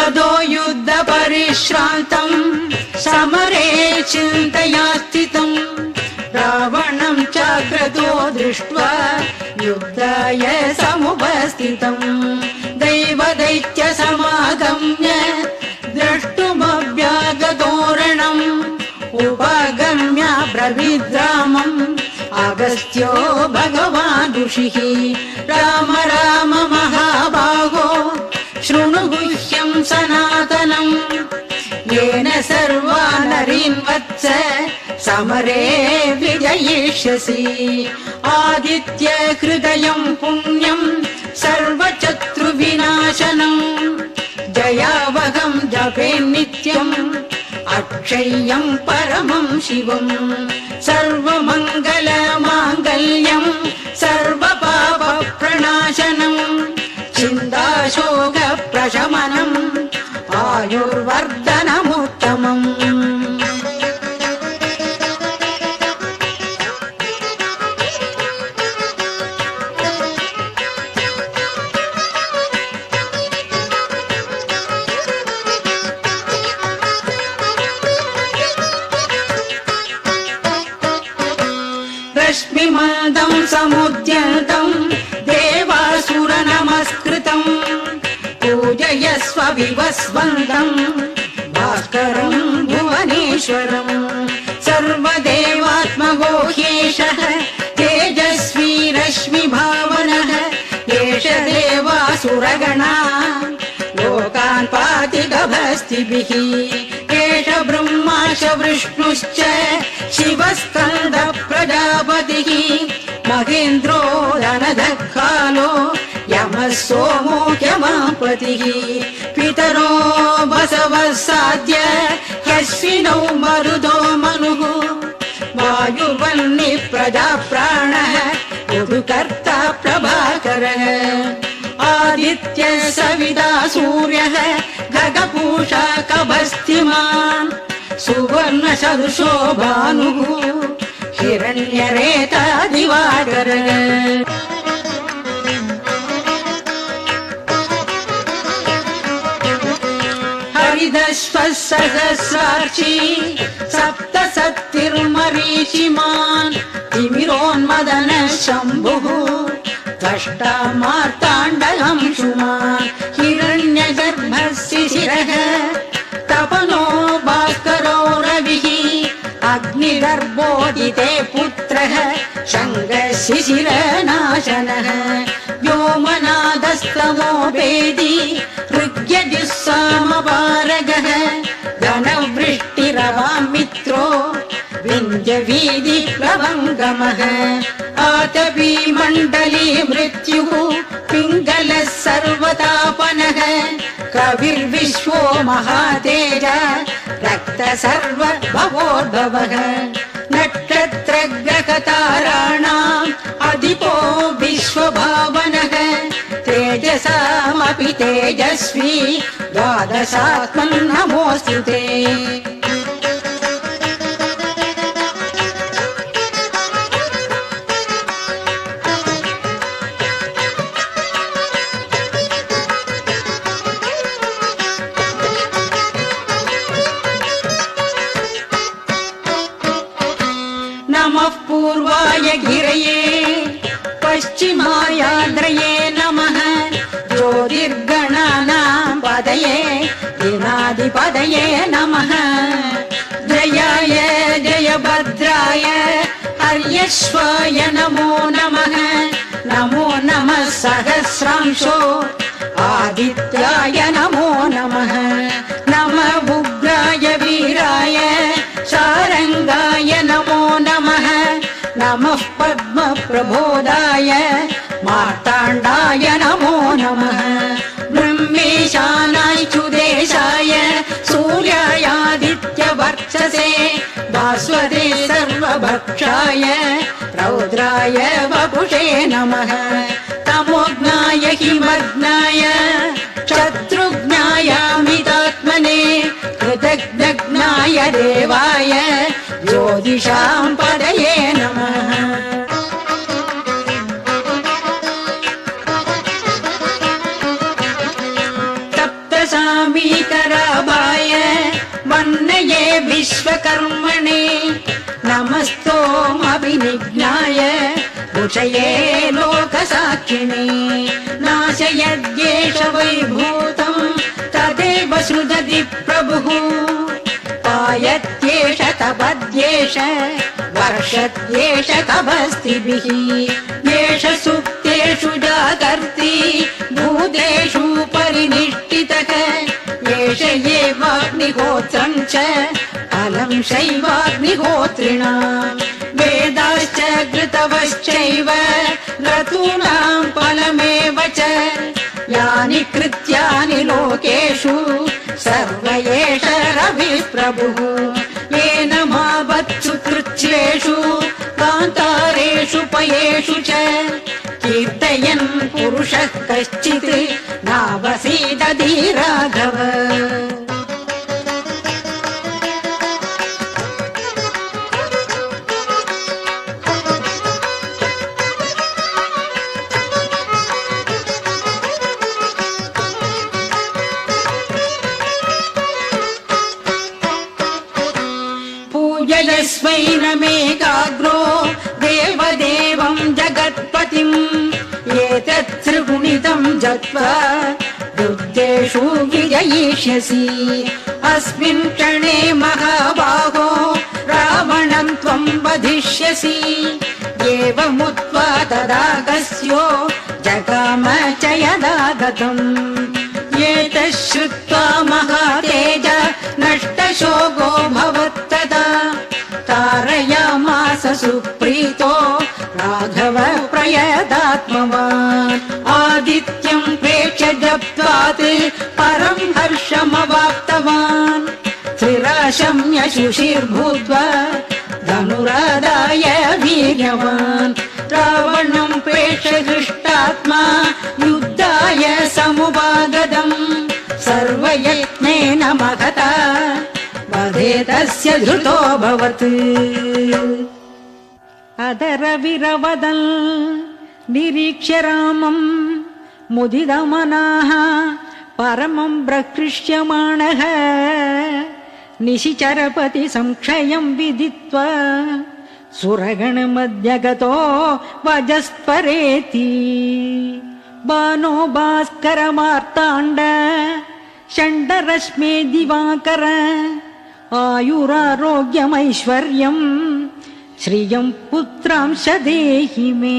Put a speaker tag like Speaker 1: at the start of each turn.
Speaker 1: ततो युद्ध परिश्रान्तम् समरे चिन्तया स्थितम् रावणम् चाग्रतो दृष्ट्वा युद्धाय समुपस्थितम् दैवदैत्य समागम्य द्रष्टुमव्यागतोरणम् उपागम्य ब्रवीद्रामम् अगस्त्यो भगवान् ऋषिः राम राम महाबाहो शृणु गुह्यम् सनातनम् येन सर्वा नरीन् वत्स समरे विजयिष्यसि आदित्य हृदयम् पुण्यम् सर्वशत्रुविनाशनम् जयावहम् जपे नित्यम् अक्षय्यम् परमम् शिवम् सर्वमङ्गल माङ्गल्यम् सर्वपापप्रणाशनम् चिन्ताशोक प्रशमनम् आयुर्वर्धनमुत्तमम् रश्मिमन्दम् समुद्यन्तम् देवासुर नमस्कृतम् पूजयस्व विवस्वन्दम् भास्करम् भुवनेश्वरम् सर्वदेवात्मको ह्येषः तेजस्वी रश्मिभावनः एष देवासुरगणा लोकान् पाति गभस्तिभिः एष ब्रह्माश विष्णुश्च शिवस्कन्द प्रजापतिः महेन्द्रो धनधः कालो यमः सोमो यमापतिः पितरो बसवः साद्य ह्यश्विनौ मरुतो मनुः वायुर्वह्निः प्रजाप्राणः ऋतुकर्ता प्रभाकरः आदित्यः सविता सूर्यः खगपूषा कभस्तिमान् सुवर्णसदृशो भानुः हिरण्यरेता दिवाकरः हरिदश्वः सहस्रार्ची सप्तसप्तिर्मरीचिमान् तिमिरोन्मदनः शम्भुः द्रष्टा मार्ताण्डहंसुमान् हिरण्यगर्भः शिशिरः तपनो भास्करो रविः अग्निगर्भोदिते पुत्रः शङ्गः शिशिरनाशनः व्योमनादस्तमोपेदी ऋग्यजुस्सामपारगः घनवृष्टिरवामित्रो विन्ध्यवीधिप्लवङ्गमः आतपी मण्डली मृत्युः पिङ्गलः सर्वतापनः कविर्विश्वो महातेज रक्त सर्वभवोद्भवः नक्षत्रग्रहताराणाम् अधिपो विश्वभावनः तेजसामपि तेजस्वी द्वादशात्मन् नमोऽस्तु ते नमः पूर्वाय गिरये पश्चिमायाद्रये नमः ज्योतिर्गणानां पदये दिनाधिपतये नमः जयाय जयभद्राय हर्यश्वाय नमो नमः नमो नमः सहस्रांशो आदित्याय नमो नमः नमः उग्राय वीराय सारंगाय नमो नमः नमः पद्मप्रबोधाय मार्ताण्डाय नमो नमः ब्रह्मेशानाय चुदेशाय सूर्यायादित्यवर्चसे भास्वते सर्वभक्षाय रौद्राय वपुषे नमः तमोज्ञाय हिमग्नाय शत्रुघ्नायामितात्मने कृतज्ञाय देवाय ज्योतिषां पदये नमः सामीकराभाय वन्नये विश्वकर्मणे नमस्तोमभिनिघ्नाय ऋषये लोकसाक्षिणे नाशयद्येष वैभूतम् तदेव सृजति प्रभुः पायत्येष तपद्येष वर्षत्येष तपस्तिभिः येष सुप्तेषु जागर्ति भूतेषु परिनिष्ठितः येष एवाग्निहोत्रम् च फलम् शैवाग्निहोत्रिणाम् वेदाश्च घृतवश्चैव क्रतूनाम् फलमेव च यानि कृत्यानि लोकेषु सर्व एष रविः प्रभुः येन मावत्सु कृच्छ्रेषु कान्तारेषु पयेषु च कीर्तयन् पुरुषः कश्चित् नावसीदति राघव पूजयस्वैनमेकाग्रो देवदेवम् जगत्पतिम् एतत् त्रिगुणितम् जत्वा युद्धेषु विजयिष्यसि अस्मिन् क्षणे महाबाहो रावणम् त्वम् वधिष्यसि एवमुक्त्वा तदागस्यो जगाम च यदा गतम् एतत् श्रुत्वा महातेज नष्टशोको भवत्तदा तारयामास सुप्रीतो राघव प्रयदात्मवान् आदित्यम् प्रेक्ष्य जप्त्वात् परम् हर्षमवाप्तवान् त्रिराशम्य शुशिर्भूत्वा धनुरादाय वीर्यवान् रावणम् प्रेक्ष्य हृष्टात्मा युद्धाय समुपागतम् सर्वयत्नेन महता वधे तस्य धृतोऽभवत् अदरविरवदन् निरीक्ष्य रामम् मुदितमनाः परमम् प्रकृष्यमाणः निशिचरपति संक्षयम् विदित्वा सुरगणमध्यगतो वजस्परेति बाणो भास्करमार्ताण्ड षण्डरश्मे दिवाकर आयुरारोग्यमैश्वर्यम् श्रियम् पुत्रांश देहि मे